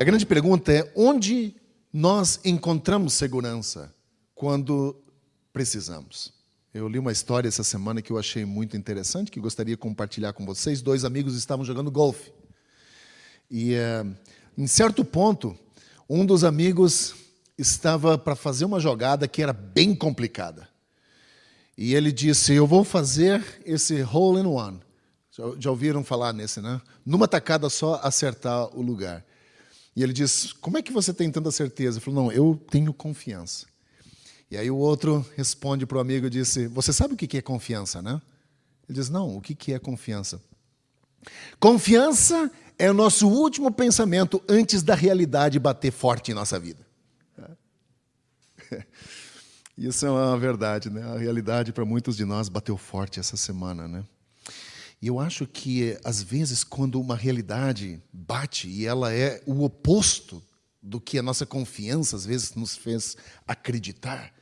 grande pergunta é: onde nós encontramos segurança quando precisamos? Eu li uma história essa semana que eu achei muito interessante, que gostaria de compartilhar com vocês. 2 amigos estavam jogando golfe. E, em certo ponto, um dos amigos estava para fazer uma jogada que era bem complicada. E ele disse: eu vou fazer esse hole in one. Já ouviram falar nesse, né? Numa tacada só, acertar o lugar. E ele disse: como é que você tem tanta certeza? Ele falou: não, eu tenho confiança. E aí o outro responde para o amigo e disse: você sabe o que é confiança, né? Ele diz: não, o que é confiança? Confiança é o nosso último pensamento antes da realidade bater forte em nossa vida. Isso é uma verdade, né? A realidade para muitos de nós bateu forte essa semana, né? E eu acho que, às vezes, quando uma realidade bate e ela é o oposto do que a nossa confiança, às vezes, nos fez acreditar,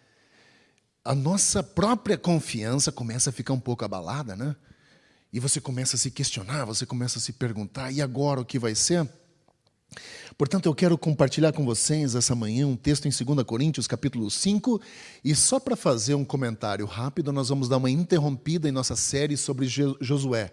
a nossa própria confiança começa a ficar um pouco abalada, né? E você começa a se questionar, você começa a se perguntar: e agora o que vai ser? Portanto, eu quero compartilhar com vocês essa manhã um texto em 2 Coríntios, capítulo 5, e só para fazer um comentário rápido, nós vamos dar uma interrompida em nossa série sobre Josué.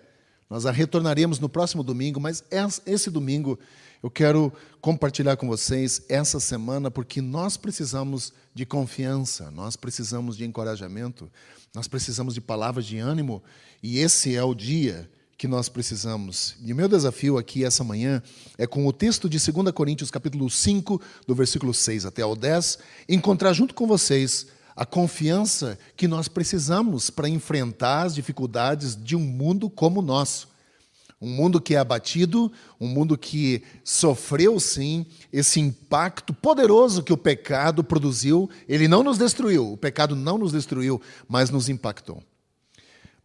Nós a retornaremos no próximo domingo, mas esse domingo eu quero compartilhar com vocês essa semana, porque nós precisamos de confiança, nós precisamos de encorajamento, nós precisamos de palavras de ânimo, e esse é o dia que nós precisamos. E o meu desafio aqui essa manhã é, com o texto de 2 Coríntios, capítulo 5, do versículo 6 até ao 10, encontrar junto com vocês a confiança que nós precisamos para enfrentar as dificuldades de um mundo como o nosso. Um mundo que é abatido, um mundo que sofreu, sim, esse impacto poderoso que o pecado produziu. Ele não nos destruiu, o pecado não nos destruiu, mas nos impactou.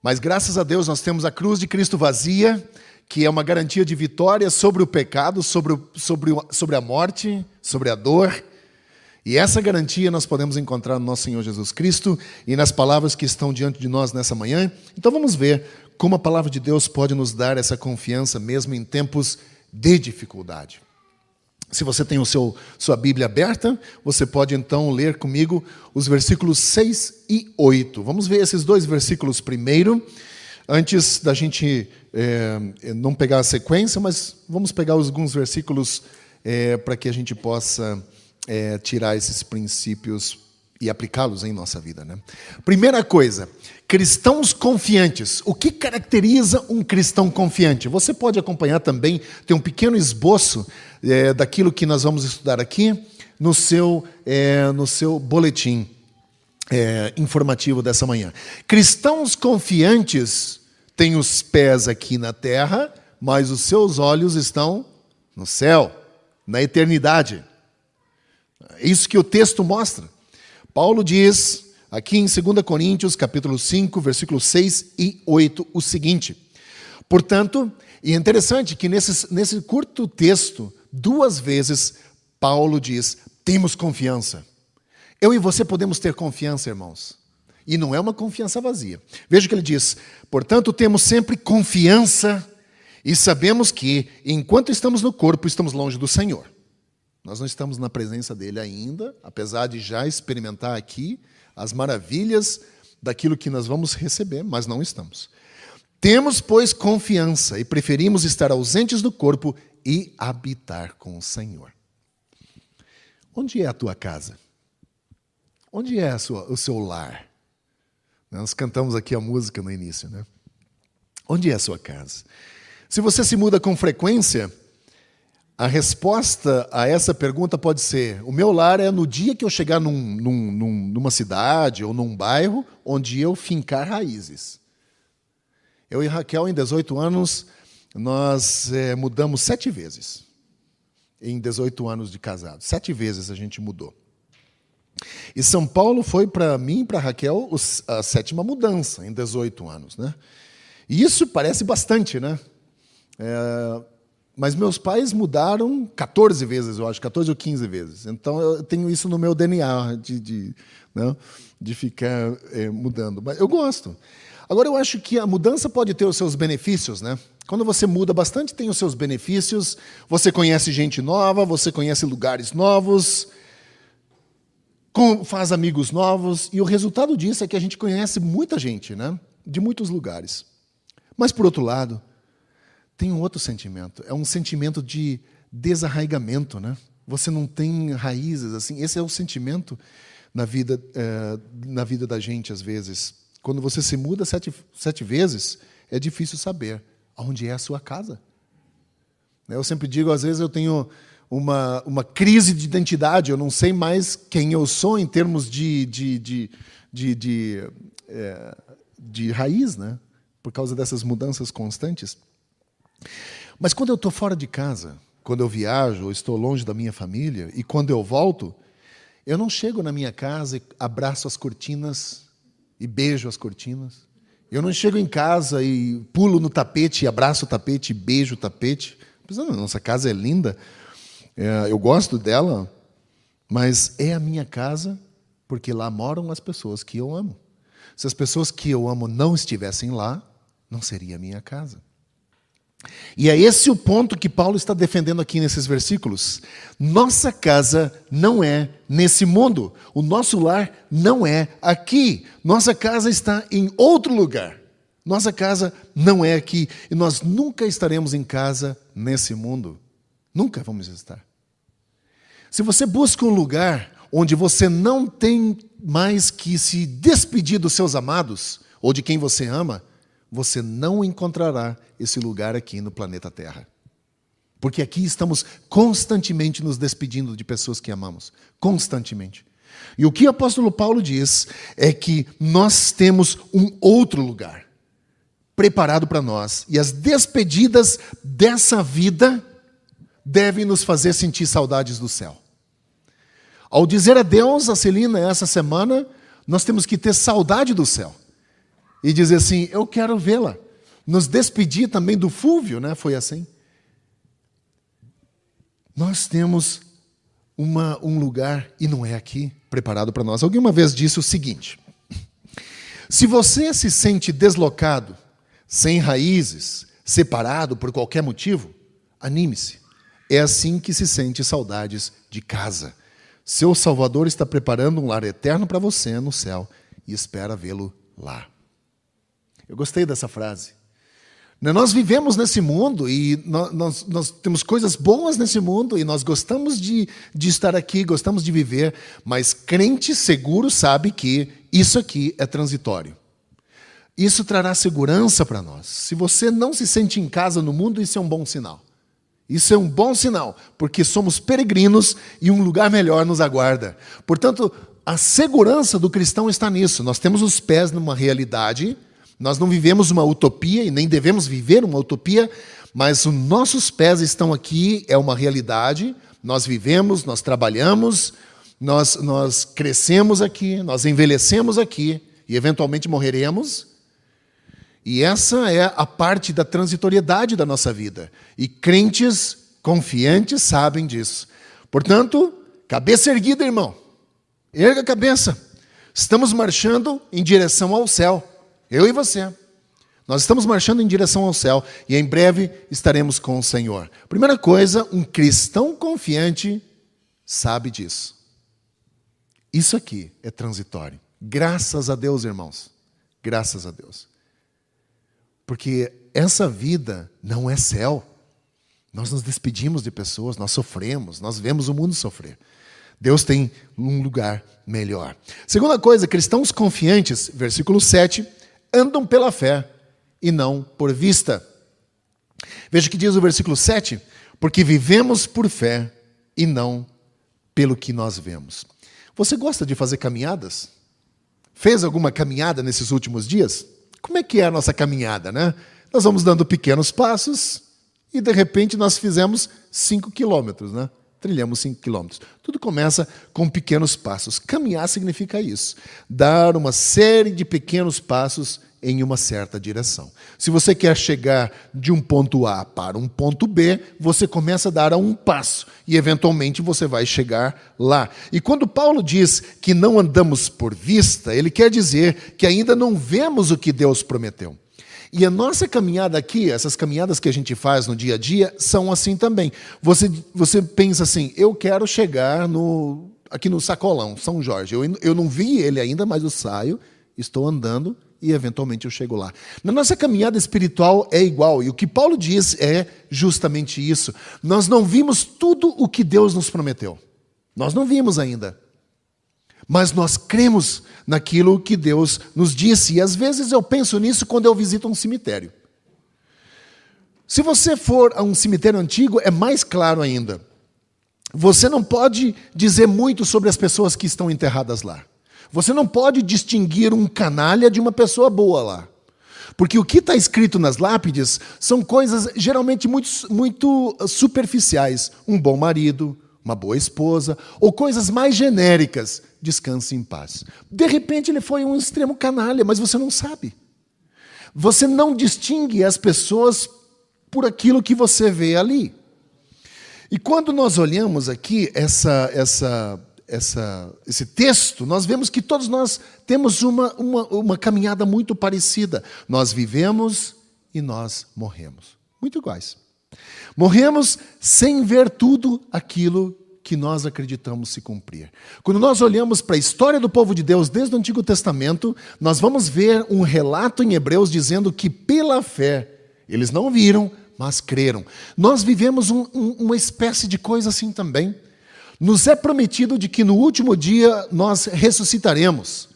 Mas, graças a Deus, nós temos a cruz de Cristo vazia, que é uma garantia de vitória sobre o pecado, sobre a morte, sobre a dor. E essa garantia nós podemos encontrar no nosso Senhor Jesus Cristo e nas palavras que estão diante de nós nessa manhã. Então vamos ver como a palavra de Deus pode nos dar essa confiança mesmo em tempos de dificuldade. Se você tem sua Bíblia aberta, você pode então ler comigo os versículos 6 e 8. Vamos ver esses 2 versículos primeiro, antes da gente não pegar a sequência, mas vamos pegar alguns versículos para que a gente possa tirar esses princípios e aplicá-los em nossa vida, né? Primeira coisa, cristãos confiantes. O que caracteriza um cristão confiante? Você pode acompanhar também, tem um pequeno esboço daquilo que nós vamos estudar aqui no seu boletim informativo dessa manhã. Cristãos confiantes têm os pés aqui na terra, mas os seus olhos estão no céu, na eternidade. É isso que o texto mostra. Paulo diz aqui em 2 Coríntios, capítulo 5, versículos 6 e 8, o seguinte: portanto, e é interessante que nesse curto texto, 2 vezes, Paulo diz: temos confiança. Eu e você podemos ter confiança, irmãos. E não é uma confiança vazia. Veja que ele diz: portanto, temos sempre confiança e sabemos que, enquanto estamos no corpo, estamos longe do Senhor. Nós não estamos na presença dele ainda, apesar de já experimentar aqui as maravilhas daquilo que nós vamos receber, mas não estamos. Temos, pois, confiança e preferimos estar ausentes do corpo e habitar com o Senhor. Onde é a tua casa? Onde é o seu lar? Nós cantamos aqui a música no início, né? Onde é a sua casa? Se você se muda com frequência, a resposta a essa pergunta pode ser: o meu lar é no dia que eu chegar numa cidade ou num bairro onde eu fincar raízes. Eu e Raquel, em 18 anos, nós mudamos 7 vezes. Em 18 anos de casado. 7 vezes a gente mudou. E São Paulo foi para mim e para Raquel a 7ª mudança, em 18 anos, né? E isso parece bastante, né? Mas meus pais mudaram 14 vezes, eu acho, 14 ou 15 vezes. Então, eu tenho isso no meu DNA, de ficar mudando. Mas eu gosto. Agora, eu acho que a mudança pode ter os seus benefícios, né? Quando você muda bastante, tem os seus benefícios. Você conhece gente nova, você conhece lugares novos, faz amigos novos. E o resultado disso é que a gente conhece muita gente, né? De muitos lugares. Mas, por outro lado, tem um outro sentimento. É um sentimento de desarraigamento, né? Você não tem raízes, assim. Esse é o sentimento na vida da gente, às vezes. Quando você se muda sete vezes, é difícil saber onde é a sua casa. Eu sempre digo, às vezes eu tenho uma crise de identidade, eu não sei mais quem eu sou em termos de raiz, né? Por causa dessas mudanças constantes. Mas quando eu estou fora de casa, quando eu viajo, eu estou longe da minha família, e quando eu volto, eu não chego na minha casa e abraço as cortinas e beijo as cortinas. Eu não chego em casa e pulo no tapete, abraço o tapete e beijo o tapete. Nossa casa é linda, eu gosto dela, mas é a minha casa porque lá moram as pessoas que eu amo. Se as pessoas que eu amo não estivessem lá, não seria a minha casa. E é esse o ponto que Paulo está defendendo aqui nesses versículos. Nossa casa não é nesse mundo. O nosso lar não é aqui. Nossa casa está em outro lugar. Nossa casa não é aqui. E nós nunca estaremos em casa nesse mundo. Nunca vamos estar. Se você busca um lugar onde você não tem mais que se despedir dos seus amados, ou de quem você ama, você não encontrará esse lugar aqui no planeta Terra. Porque aqui estamos constantemente nos despedindo de pessoas que amamos. Constantemente. E o que o apóstolo Paulo diz é que nós temos um outro lugar preparado para nós. E as despedidas dessa vida devem nos fazer sentir saudades do céu. Ao dizer adeus a Celina essa semana, nós temos que ter saudade do céu. E dizer assim, eu quero vê-la. Nos despedir também do Fúvio, né? Foi assim. Nós temos um lugar, e não é aqui, preparado para nós. Alguém uma vez disse o seguinte, se você se sente deslocado, sem raízes, separado por qualquer motivo, anime-se. É assim que se sente saudades de casa. Seu Salvador está preparando um lar eterno para você no céu e espera vê-lo lá. Eu gostei dessa frase. Nós vivemos nesse mundo e nós temos coisas boas nesse mundo e nós gostamos de estar aqui, gostamos de viver, mas crente seguro sabe que isso aqui é transitório. Isso trará segurança para nós. Se você não se sente em casa no mundo, isso é um bom sinal. Isso é um bom sinal, porque somos peregrinos e um lugar melhor nos aguarda. Portanto, a segurança do cristão está nisso. Nós temos os pés numa realidade. Nós não vivemos uma utopia e nem devemos viver uma utopia, mas os nossos pés estão aqui, é uma realidade. Nós vivemos, nós trabalhamos, nós crescemos aqui, nós envelhecemos aqui e eventualmente morreremos. E essa é a parte da transitoriedade da nossa vida. E crentes confiantes sabem disso. Portanto, cabeça erguida, irmão. Erga a cabeça. Estamos marchando em direção ao céu. Eu e você. Nós estamos marchando em direção ao céu e em breve estaremos com o Senhor. Primeira coisa, um cristão confiante sabe disso. Isso aqui é transitório. Graças a Deus, irmãos. Graças a Deus. Porque essa vida não é céu. Nós nos despedimos de pessoas, nós sofremos, nós vemos o mundo sofrer. Deus tem um lugar melhor. Segunda coisa, cristãos confiantes, versículo 7, andam pela fé e não por vista. Veja o que diz o versículo 7, porque vivemos por fé e não pelo que nós vemos. Você gosta de fazer caminhadas? Fez alguma caminhada nesses últimos dias? Como é que é a nossa caminhada, né? Nós vamos dando pequenos passos e, de repente, nós fizemos 5 quilômetros, né? trilhamos 5 quilômetros. Tudo começa com pequenos passos. Caminhar significa isso. Dar uma série de pequenos passos em uma certa direção. Se você quer chegar de um ponto A para um ponto B, você começa a dar um passo e, eventualmente, você vai chegar lá. E quando Paulo diz que não andamos por vista, ele quer dizer que ainda não vemos o que Deus prometeu. E a nossa caminhada aqui, essas caminhadas que a gente faz no dia a dia, são assim também. Você pensa assim, eu quero chegar aqui no Sacolão, São Jorge. Eu não vi ele ainda, mas eu saio, estou andando e eventualmente eu chego lá. Na nossa caminhada espiritual é igual. E o que Paulo diz é justamente isso. Nós não vimos tudo o que Deus nos prometeu. Nós não vimos ainda. Mas nós cremos naquilo que Deus nos disse. E às vezes eu penso nisso quando eu visito um cemitério. Se você for a um cemitério antigo, é mais claro ainda. Você não pode dizer muito sobre as pessoas que estão enterradas lá. Você não pode distinguir um canalha de uma pessoa boa lá. Porque o que está escrito nas lápides são coisas geralmente muito superficiais. Um bom marido, uma boa esposa, ou coisas mais genéricas. Descanse em paz. De repente ele foi um extremo canalha, mas você não sabe. Você não distingue as pessoas por aquilo que você vê ali. E quando nós olhamos aqui esse texto, nós vemos que todos nós temos uma caminhada muito parecida. Nós vivemos e nós morremos. Muito iguais. Morremos sem ver tudo aquilo que nós acreditamos se cumprir. Quando nós olhamos para a história do povo de Deus desde o Antigo Testamento, nós vamos ver um relato em Hebreus dizendo que pela fé, eles não viram, mas creram. Nós vivemos uma espécie de coisa assim também. Nos é prometido de que no último dia nós ressuscitaremos.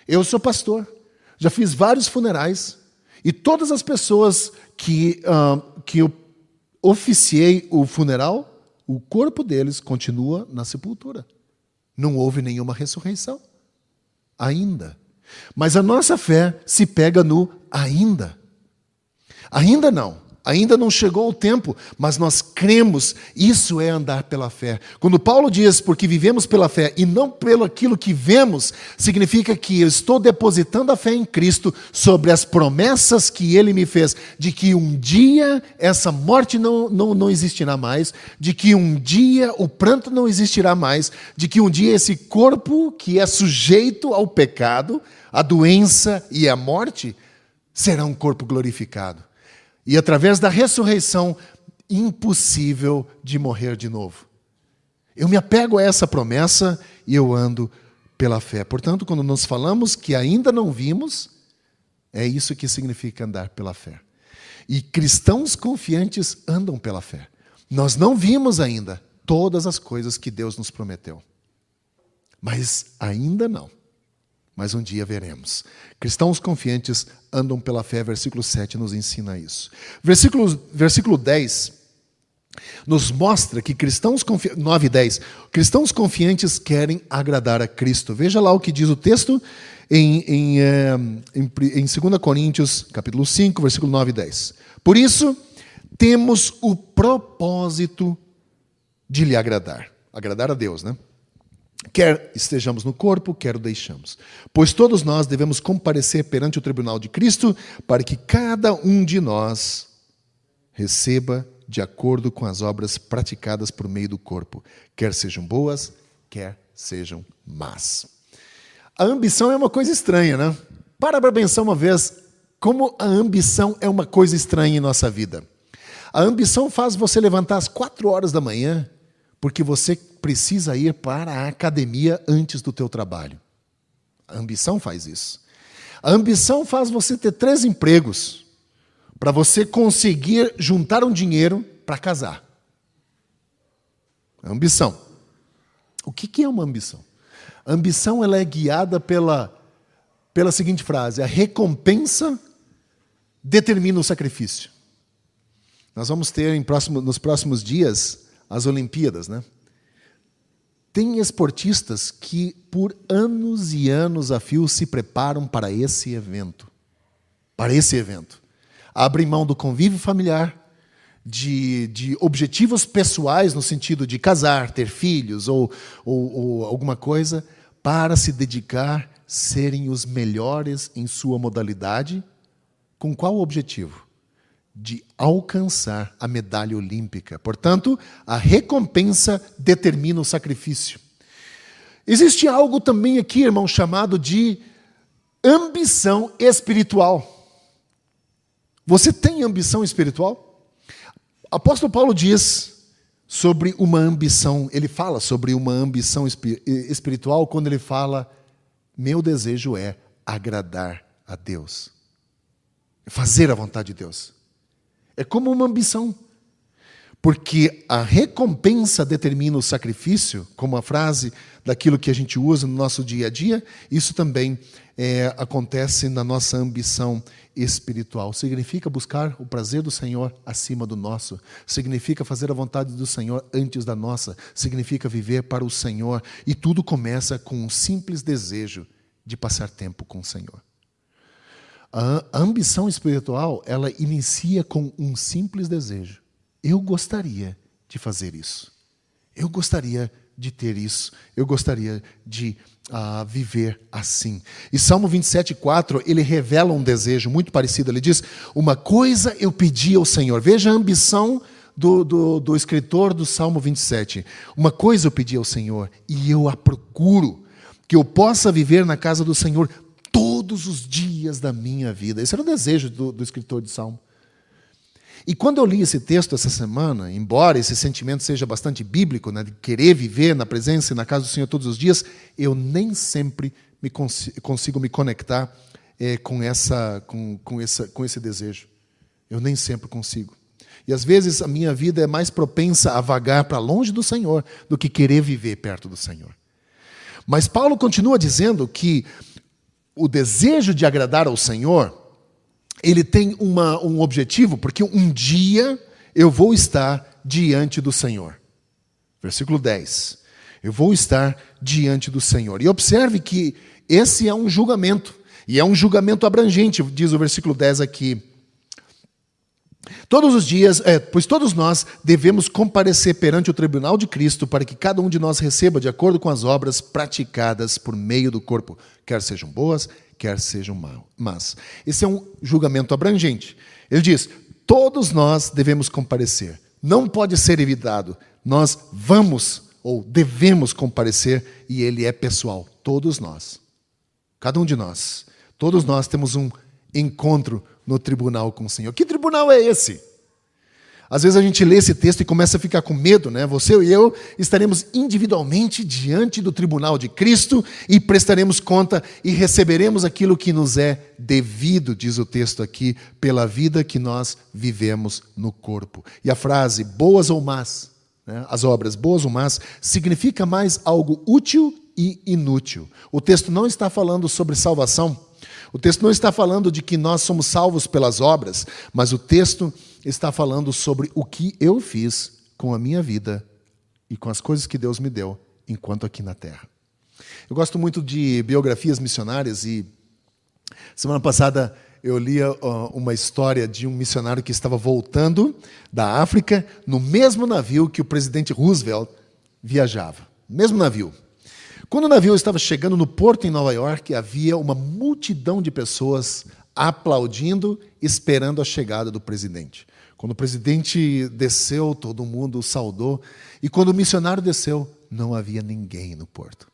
Eu sou pastor, já fiz vários funerais, e todas as pessoas que eu oficiei o funeral, o corpo deles continua na sepultura. Não houve nenhuma ressurreição. Ainda. Mas a nossa fé se pega no ainda. Ainda não. Ainda não chegou o tempo, mas nós cremos, isso é andar pela fé. Quando Paulo diz, porque vivemos pela fé e não pelo aquilo que vemos, significa que eu estou depositando a fé em Cristo sobre as promessas que Ele me fez, de que um dia essa morte não existirá mais, de que um dia o pranto não existirá mais, de que um dia esse corpo que é sujeito ao pecado, à doença e à morte, será um corpo glorificado. E através da ressurreição, impossível de morrer de novo. Eu me apego a essa promessa e eu ando pela fé. Portanto, quando nós falamos que ainda não vimos, é isso que significa andar pela fé. E cristãos confiantes andam pela fé. Nós não vimos ainda todas as coisas que Deus nos prometeu. Mas ainda não. Mas um dia veremos. Cristãos confiantes andam pela fé, versículo 7 nos ensina isso. Versículo 10 nos mostra que cristãos confiantes, 9 e 10, cristãos confiantes querem agradar a Cristo. Veja lá o que diz o texto em 2 Coríntios, capítulo 5, versículo 9 e 10. Por isso, temos o propósito de lhe agradar. Agradar a Deus, né? Quer estejamos no corpo, quer o deixamos. Pois todos nós devemos comparecer perante o tribunal de Cristo, para que cada um de nós receba de acordo com as obras praticadas por meio do corpo, quer sejam boas, quer sejam más. A ambição é uma coisa estranha, né? Para pensar uma vez como a ambição é uma coisa estranha em nossa vida. A ambição faz você levantar às 4 horas da manhã, porque você precisa ir para a academia antes do teu trabalho. A ambição faz isso. A ambição faz você ter 3 empregos para você conseguir juntar um dinheiro para casar. A ambição. O que é uma ambição? A ambição ela é guiada pela seguinte frase: a recompensa determina o sacrifício. Nós vamos ter nos próximos dias as Olimpíadas, né? Tem esportistas que por anos e anos a fio se preparam para esse evento. Para esse evento. Abrem mão do convívio familiar, de objetivos pessoais, no sentido de casar, ter filhos ou alguma coisa, para se dedicar, serem os melhores em sua modalidade. Com qual objetivo? De alcançar a medalha olímpica. Portanto, a recompensa determina o sacrifício. Existe algo também aqui, irmão, chamado de ambição espiritual. Você tem ambição espiritual? O apóstolo Paulo diz sobre uma ambição, ele fala sobre uma ambição espiritual quando ele fala: meu desejo é agradar a Deus, fazer a vontade de Deus. É como uma ambição, porque a recompensa determina o sacrifício, como a frase daquilo que a gente usa no nosso dia a dia. Isso também acontece na nossa ambição espiritual. Significa buscar o prazer do Senhor acima do nosso. Significa fazer a vontade do Senhor antes da nossa. Significa viver para o Senhor. E tudo começa com um simples desejo de passar tempo com o Senhor. A ambição espiritual, ela inicia com um simples desejo. Eu gostaria de fazer isso. Eu gostaria de ter isso. Eu gostaria de viver assim. E Salmo 27:4, ele revela um desejo muito parecido. Ele diz: uma coisa eu pedi ao Senhor. Veja a ambição do escritor do Salmo 27. Uma coisa eu pedi ao Senhor e eu a procuro, que eu possa viver na casa do Senhor todos os dias da minha vida. Esse era o desejo do escritor de Salmo. E quando eu li esse texto essa semana, embora esse sentimento seja bastante bíblico, né, de querer viver na presença e na casa do Senhor todos os dias, eu nem sempre consigo me conectar com esse desejo. Eu nem sempre consigo. E às vezes a minha vida é mais propensa a vagar para longe do Senhor do que querer viver perto do Senhor. Mas Paulo continua dizendo que o desejo de agradar ao Senhor, ele tem um objetivo, porque um dia eu vou estar diante do Senhor. Versículo 10. Eu vou estar diante do Senhor. E observe que esse é um julgamento, e é um julgamento abrangente, diz o versículo 10 aqui. Todos os dias, pois todos nós devemos comparecer perante o tribunal de Cristo para que cada um de nós receba de acordo com as obras praticadas por meio do corpo, quer sejam boas, quer sejam más. Esse é um julgamento abrangente. Ele diz: todos nós devemos comparecer. Não pode ser evitado. Nós vamos ou devemos comparecer, e ele é pessoal. Todos nós. Cada um de nós. Todos nós temos um encontro no tribunal com o Senhor. Que tribunal é esse? Às vezes a gente lê esse texto e começa a ficar com medo, né? Você e eu estaremos individualmente diante do tribunal de Cristo e prestaremos conta e receberemos aquilo que nos é devido, diz o texto aqui, pela vida que nós vivemos no corpo. E a frase boas ou más, né? As obras boas ou más, significa mais algo útil e inútil. O texto não está falando sobre salvação. O texto não está falando de que nós somos salvos pelas obras, mas o texto está falando sobre o que eu fiz com a minha vida e com as coisas que Deus me deu enquanto aqui na terra. Eu gosto muito de biografias missionárias e semana passada eu li uma história de um missionário que estava voltando da África no mesmo navio que o presidente Roosevelt viajava. Mesmo navio. Quando o navio estava chegando no porto em Nova York, havia uma multidão de pessoas aplaudindo, esperando a chegada do presidente. Quando o presidente desceu, todo mundo o saudou. E quando o missionário desceu, não havia ninguém no porto.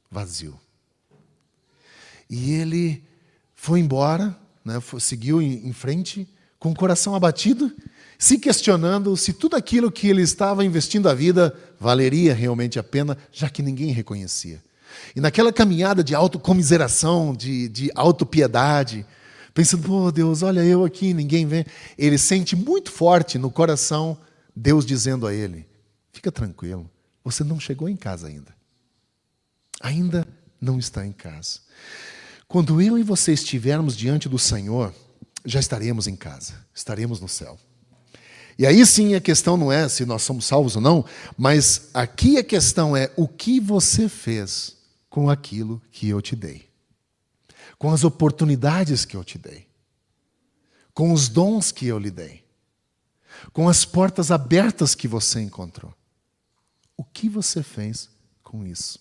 Vazio. E ele foi embora, né, seguiu em frente, com o coração abatido, se questionando se tudo aquilo que ele estava investindo a vida valeria realmente a pena, já que ninguém reconhecia. E naquela caminhada de autocomiseração, de autopiedade, pensando, pô, Deus, olha eu aqui, ninguém vê. Ele sente muito forte no coração Deus dizendo a ele: fica tranquilo, você não chegou em casa ainda. Ainda não está em casa. Quando eu e você estivermos diante do Senhor, já estaremos em casa, estaremos no céu. E aí sim a questão não é se nós somos salvos ou não, mas aqui a questão é o que você fez com aquilo que eu te dei. Com as oportunidades que eu te dei. Com os dons que eu lhe dei. com as portas abertas que você encontrou. O que você fez com isso?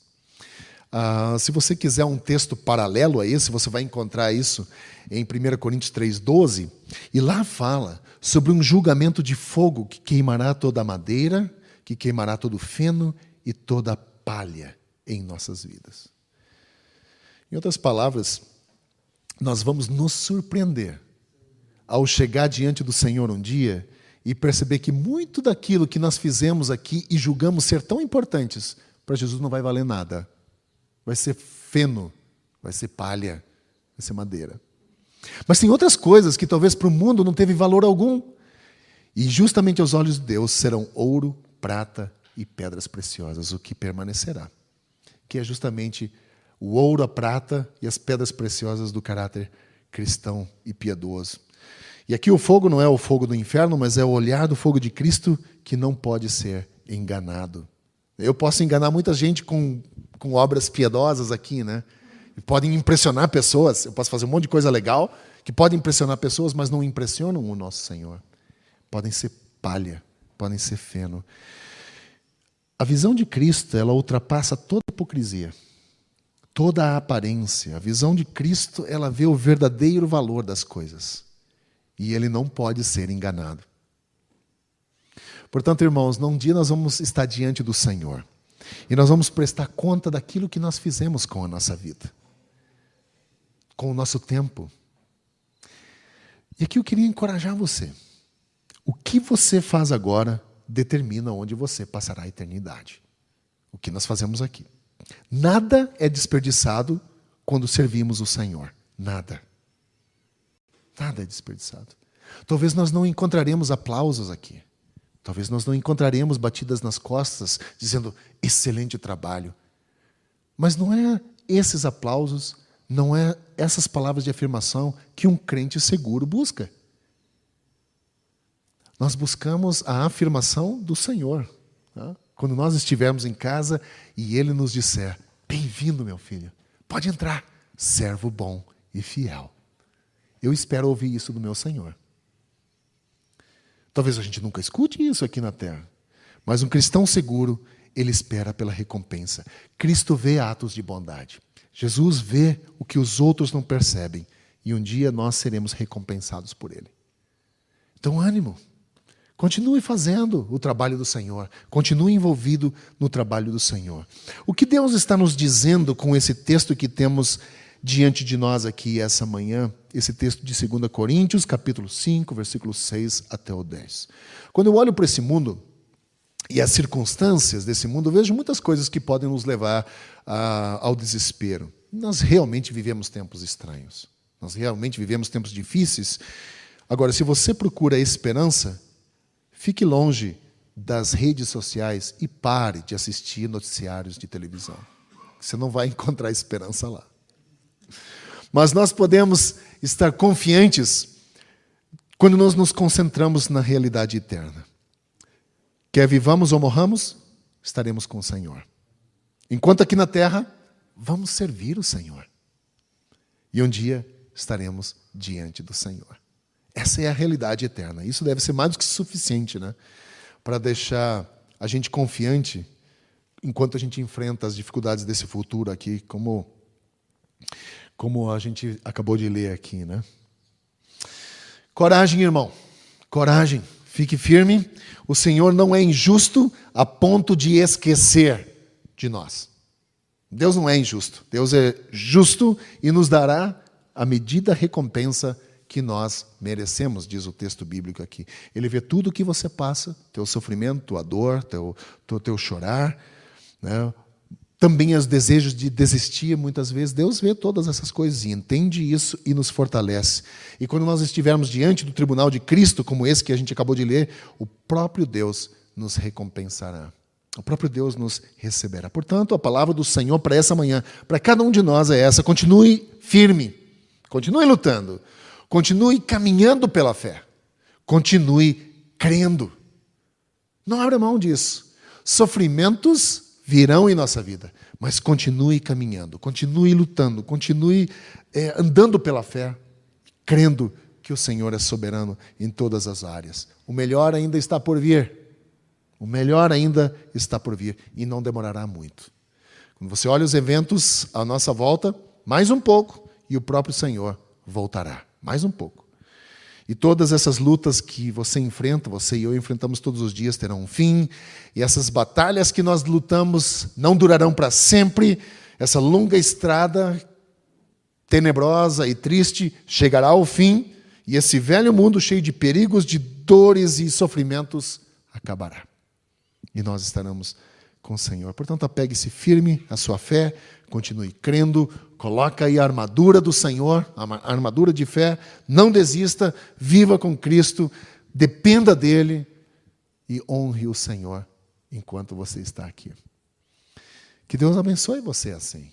Se você quiser um texto paralelo a esse, você vai encontrar isso em 1 Coríntios 3,12, e lá fala sobre um julgamento de fogo que queimará toda a madeira, que queimará todo o feno e toda a palha em nossas vidas. Em outras palavras, nós vamos nos surpreender ao chegar diante do Senhor um dia e perceber que muito daquilo que nós fizemos aqui e julgamos ser tão importantes, para Jesus não vai valer nada. Vai ser feno, vai ser palha, vai ser madeira. Mas tem outras coisas que talvez para o mundo não teve valor algum. E justamente aos olhos de Deus serão ouro, prata e pedras preciosas, o que permanecerá. Que é justamente o ouro, a prata e as pedras preciosas do caráter cristão e piedoso. E aqui o fogo não é o fogo do inferno, mas é o olhar do fogo de Cristo que não pode ser enganado. Eu posso enganar muita gente com obras piedosas aqui, né? E podem impressionar pessoas. Eu posso fazer um monte de coisa legal que pode impressionar pessoas, mas não impressionam o nosso Senhor. Podem ser palha, podem ser feno. A visão de Cristo, ela ultrapassa toda a hipocrisia, toda a aparência. A visão de Cristo, ela vê o verdadeiro valor das coisas. E ele não pode ser enganado. Portanto, irmãos, num dia nós vamos estar diante do Senhor. E nós vamos prestar conta daquilo que nós fizemos com a nossa vida. Com o nosso tempo. E aqui eu queria encorajar você. O que você faz agora determina onde você passará a eternidade. O que nós fazemos aqui. Nada é desperdiçado quando servimos o Senhor. Nada. Nada é desperdiçado. Talvez nós não encontraremos aplausos aqui. Talvez nós não encontraremos batidas nas costas, dizendo, excelente trabalho. Mas não é esses aplausos, não é essas palavras de afirmação que um crente seguro busca. Nós buscamos a afirmação do Senhor. Tá? Quando nós estivermos em casa e Ele nos disser, bem-vindo, meu filho, pode entrar, servo bom e fiel. Eu espero ouvir isso do meu Senhor. Talvez a gente nunca escute isso aqui na terra. Mas um cristão seguro, ele espera pela recompensa. Cristo vê atos de bondade. Jesus vê o que os outros não percebem. E um dia nós seremos recompensados por Ele. Então, ânimo. Continue fazendo o trabalho do Senhor. Continue envolvido no trabalho do Senhor. O que Deus está nos dizendo com esse texto que temos diante de nós aqui essa manhã, esse texto de 2 Coríntios, capítulo 5, versículos 6 até o 10. Quando eu olho para esse mundo e as circunstâncias desse mundo, eu vejo muitas coisas que podem nos levar ao desespero. Nós realmente vivemos tempos estranhos. Nós realmente vivemos tempos difíceis. Agora, se você procura esperança, fique longe das redes sociais e pare de assistir noticiários de televisão. Você não vai encontrar esperança lá. Mas nós podemos estar confiantes quando nós nos concentramos na realidade eterna. Quer vivamos ou morramos, estaremos com o Senhor. Enquanto aqui na terra, vamos servir o Senhor. E um dia estaremos diante do Senhor. Essa é a realidade eterna. Isso deve ser mais do que suficiente, né? Para deixar a gente confiante enquanto a gente enfrenta as dificuldades desse futuro aqui, como a gente acabou de ler aqui, né? Coragem, irmão. Coragem. Fique firme. O Senhor não é injusto a ponto de esquecer de nós. Deus não é injusto. Deus é justo e nos dará a medida recompensa que nós merecemos, diz o texto bíblico aqui. Ele vê tudo o que você passa, teu sofrimento, tua dor, teu chorar, né? Também os desejos de desistir, muitas vezes. Deus vê todas essas coisas e entende isso e nos fortalece. E quando nós estivermos diante do tribunal de Cristo, como esse que a gente acabou de ler, o próprio Deus nos recompensará. O próprio Deus nos receberá. Portanto, a palavra do Senhor para essa manhã, para cada um de nós é essa. Continue firme. Continue lutando. Continue caminhando pela fé. Continue crendo. Não abra mão disso. Sofrimentos virão em nossa vida, mas continue caminhando, continue lutando, continue andando pela fé, crendo que o Senhor é soberano em todas as áreas. O melhor ainda está por vir. O melhor ainda está por vir e não demorará muito. Quando você olha os eventos à nossa volta, mais um pouco e o próprio Senhor voltará. Mais um pouco. E todas essas lutas que você enfrenta, você e eu enfrentamos todos os dias, terão um fim. E essas batalhas que nós lutamos não durarão para sempre. Essa longa estrada tenebrosa e triste chegará ao fim. E esse velho mundo cheio de perigos, de dores e sofrimentos acabará. E nós estaremos com o Senhor. Portanto, apegue-se firme à sua fé, continue crendo, coloca aí a armadura do Senhor, a armadura de fé, não desista, viva com Cristo, dependa dEle e honre o Senhor enquanto você está aqui. Que Deus abençoe você assim.